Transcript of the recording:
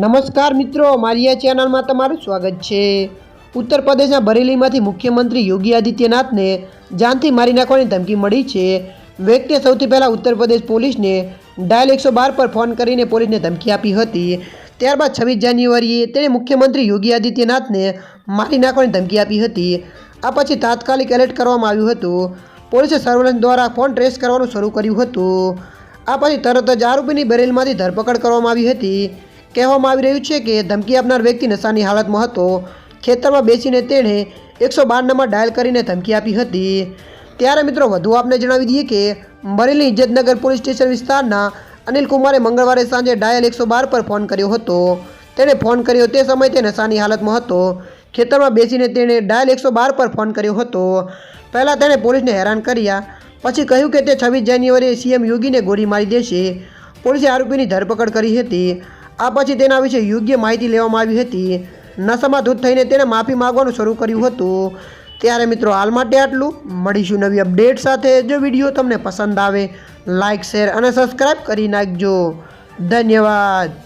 નમસ્કાર મિત્રો, મારી આ ચેનલમાં તમારું સ્વાગત છે। ઉત્તર પ્રદેશના બરેલીમાંથી મુખ્યમંત્રી યોગી આદિત્યનાથને જાનથી મારી નાખવાની ધમકી મળી છે। વ્યક્તિએ સૌથી પહેલાં ઉત્તર પ્રદેશ પોલીસને ડાયલ 112 પર ફોન કરીને પોલીસને ધમકી આપી હતી। ત્યારબાદ 26 જાન્યુઆરીએ તેણે મુખ્યમંત્રી યોગી આદિત્યનાથને મારી નાખવાની ધમકી આપી હતી। આ પછી તાત્કાલિક એલર્ટ કરવામાં આવ્યું હતું। પોલીસે સર્વેલન્સ દ્વારા ફોન ટ્રેસ કરવાનું શરૂ કર્યું હતું। આ પછી તરત જ આરોપીની બરેલીમાંથી ધરપકડ કરવામાં આવી હતી। કહેવામાં આવી રહ્યું છે કે ધમકી આપનાર વ્યક્તિ નશાની હાલતમાં હતો। ખેતરમાં બેસીને તેણે 112 નંબર ડાયલ કરીને ધમકી આપી હતી। ત્યારે મિત્રો વધુ આપને જણાવી દઈએ કે બરેલી ઇજ્જતનગર પોલીસ સ્ટેશન વિસ્તારના અનિલ કુમારે મંગળવારે સાંજે ડાયલ 112 પર ફોન કર્યો હતો। તેણે ફોન કર્યો તે સમયે તે નશાની હાલતમાં હતો। ખેતરમાં બેસીને તેણે ડાયલ 112 પર ફોન કર્યો હતો। પહેલાં તેણે પોલીસને હેરાન કર્યા, પછી કહ્યું કે તે 26 જાન્યુઆરીએ સીએમ યોગીને ગોળી મારી દેશે। પોલીસે આરોપીની ધરપકડ કરી હતી। આ પછી તેના વિશે યોગ્ય માહિતી લેવામાં આવી હતી। નશામાં ધૂત થઈને તેણે માફી માંગવાનું શરૂ કર્યું હતું। ત્યારે મિત્રો હાલ માટે આટલું। મળીશું નવી અપડેટ સાથે। જો વિડીયો તમને પસંદ આવે લાઇક, શેર અને સબસ્ક્રાઈબ કરી નાખજો। ધન્યવાદ।